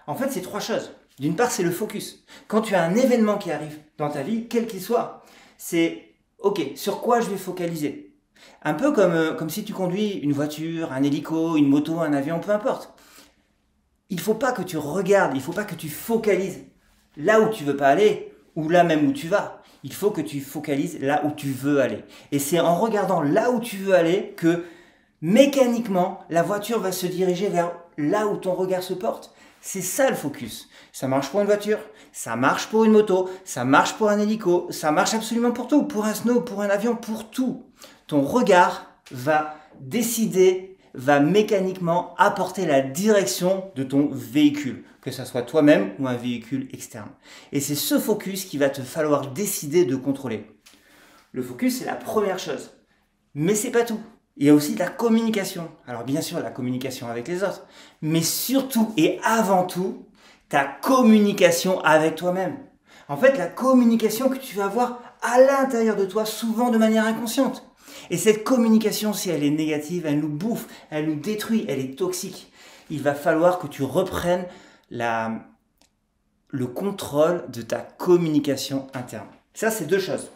En fait, c'est trois choses. D'une part, c'est le focus. Quand tu as un événement qui arrive dans ta vie, quel qu'il soit, c'est OK, sur quoi je vais focaliser? Un peu comme si tu conduis une voiture, un hélico, une moto, un avion, peu importe. Il faut pas que tu regardes, il faut pas que tu focalises là où tu veux pas aller ou là même où tu vas. Il faut que tu focalises là où tu veux aller. Et c'est en regardant là où tu veux aller que mécaniquement la voiture va se diriger vers là où ton regard se porte. C'est ça le focus. Ça marche pour une voiture, ça marche pour une moto, ça marche pour un hélico, ça marche absolument pour tout, pour un snow, pour un avion, pour tout. Ton regard va décider, va mécaniquement apporter la direction de ton véhicule, que ce soit toi-même ou un véhicule externe. Et c'est ce focus qu'il va te falloir décider de contrôler. Le focus, c'est la première chose. Mais c'est pas tout. Il y a aussi de la communication. Alors bien sûr, la communication avec les autres, mais surtout et avant tout, ta communication avec toi-même. En fait, la communication que tu vas avoir à l'intérieur de toi, souvent de manière inconsciente. Et cette communication, si elle est négative, elle nous bouffe, elle nous détruit, elle est toxique. Il va falloir que tu reprennes le contrôle de ta communication interne. Ça, c'est deux choses.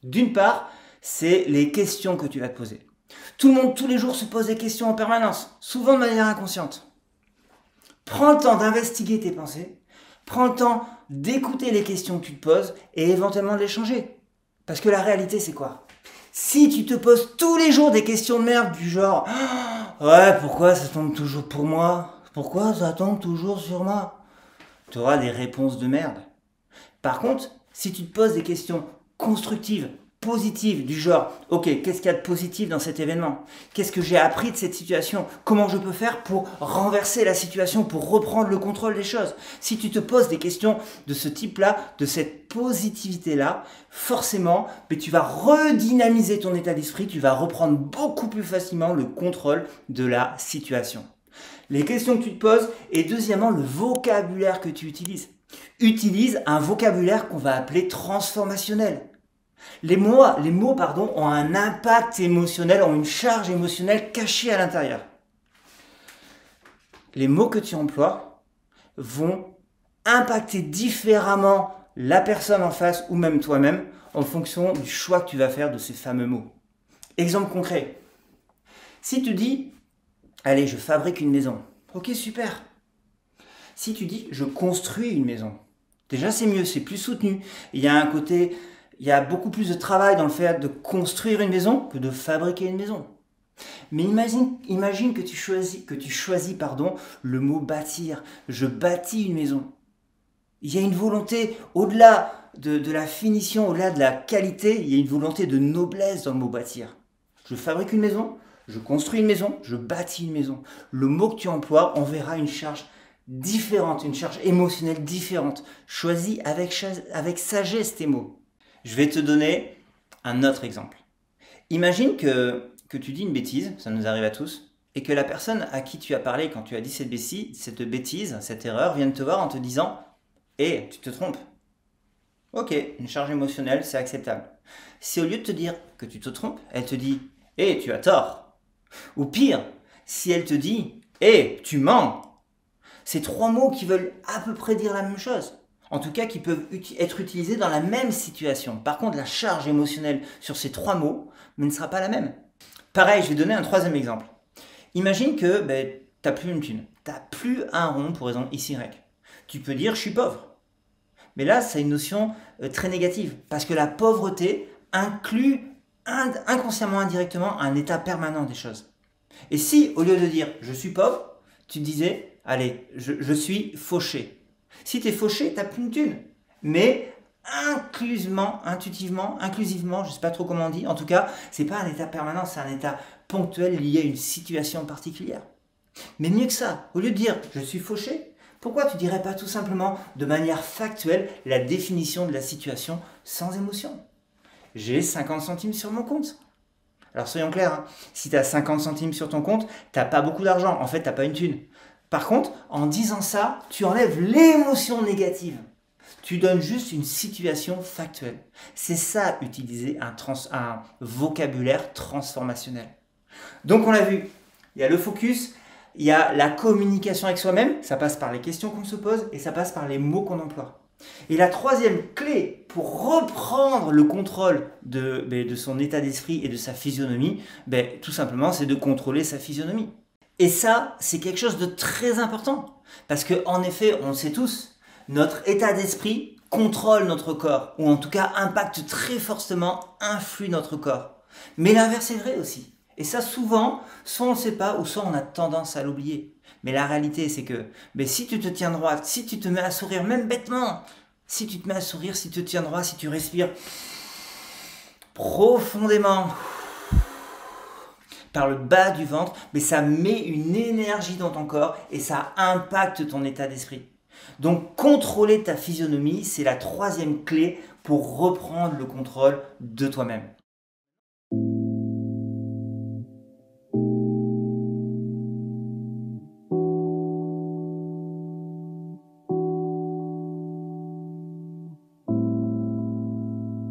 D'une part, c'est les questions que tu vas te poser. Tout le monde, tous les jours, se pose des questions en permanence, souvent de manière inconsciente. Prends le temps d'investiguer tes pensées, prends le temps d'écouter les questions que tu te poses et éventuellement de les changer. Parce que la réalité, c'est quoi? Si tu te poses tous les jours des questions de merde du genre ouais, pourquoi ça tombe toujours pour moi? Pourquoi ça tombe toujours sur moi? Tu auras des réponses de merde. Par contre, si tu te poses des questions constructives, positives, du genre, ok, qu'est-ce qu'il y a de positif dans cet événement? Qu'est-ce que j'ai appris de cette situation? Comment je peux faire pour renverser la situation, pour reprendre le contrôle des choses? Si tu te poses des questions de ce type-là, de cette positivité-là, forcément, mais tu vas redynamiser ton état d'esprit, tu vas reprendre beaucoup plus facilement le contrôle de la situation. Les questions que tu te poses et deuxièmement, le vocabulaire que tu utilises. Utilise un vocabulaire qu'on va appeler transformationnel. Les mots, ont un impact émotionnel, ont une charge émotionnelle cachée à l'intérieur. Les mots que tu emploies vont impacter différemment la personne en face ou même toi-même en fonction du choix que tu vas faire de ces fameux mots. Exemple concret. Si tu dis, allez, je fabrique une maison. Ok, super. Si tu dis, je construis une maison. Déjà, c'est mieux, c'est plus soutenu. Il y a un côté, il y a beaucoup plus de travail dans le fait de construire une maison que de fabriquer une maison. Mais imagine que tu choisis le mot bâtir. Je bâtis une maison. Il y a une volonté, au-delà de la finition, au-delà de la qualité, il y a une volonté de noblesse dans le mot bâtir. Je fabrique une maison, je construis une maison, je bâtis une maison. Le mot que tu emploies enverra une charge différente, une charge émotionnelle différente. Choisis avec sagesse tes mots. Je vais te donner un autre exemple. Imagine que tu dis une bêtise, ça nous arrive à tous, et que la personne à qui tu as parlé quand tu as dit cette bêtise, cette erreur, vient te voir en te disant « Eh, tu te trompes ». Ok, une charge émotionnelle, c'est acceptable. Si au lieu de te dire que tu te trompes, elle te dit « Eh, tu as tort ». Ou pire, si elle te dit « Eh, tu mens ». C'est trois mots qui veulent à peu près dire la même chose. En tout cas, qui peuvent être utilisés dans la même situation. Par contre, la charge émotionnelle sur ces trois mots ne sera pas la même. Pareil, je vais donner un troisième exemple. Imagine que tu n'as plus une thune. Tu n'as plus un rond pour raison XY. Tu peux dire « je suis pauvre ». Mais là, c'est une notion très négative. Parce que la pauvreté inclut inconsciemment, indirectement, un état permanent des choses. Et si, au lieu de dire « je suis pauvre », tu disais « allez, je suis fauché ». Si tu es fauché, tu n'as plus une thune. Mais inclusivement, je ne sais pas trop comment on dit, en tout cas, ce n'est pas un état permanent, c'est un état ponctuel lié à une situation particulière. Mais mieux que ça, au lieu de dire « je suis fauché », pourquoi tu ne dirais pas tout simplement de manière factuelle la définition de la situation sans émotion? J'ai 50 centimes sur mon compte. Alors soyons clairs, hein, si tu as 50 centimes sur ton compte, tu n'as pas beaucoup d'argent, en fait tu n'as pas une thune. Par contre, en disant ça, tu enlèves l'émotion négative. Tu donnes juste une situation factuelle. C'est ça, utiliser un vocabulaire transformationnel. Donc on l'a vu, il y a le focus, il y a la communication avec soi-même, ça passe par les questions qu'on se pose et ça passe par les mots qu'on emploie. Et la troisième clé pour reprendre le contrôle de son état d'esprit et de sa physionomie, tout simplement, c'est de contrôler sa physionomie. Et ça, c'est quelque chose de très important. Parce qu'en effet, on le sait tous, notre état d'esprit contrôle notre corps, ou en tout cas impacte très fortement, influe notre corps. Mais l'inverse est vrai aussi. Et ça, souvent, soit on ne sait pas, ou soit on a tendance à l'oublier. Mais la réalité, c'est que si tu te tiens droite, si tu te mets à sourire, même bêtement, si tu te mets à sourire, si tu te tiens droit, si tu respires profondément par le bas du ventre, mais ça met une énergie dans ton corps et ça impacte ton état d'esprit. Donc contrôler ta physionomie, c'est la troisième clé pour reprendre le contrôle de toi-même.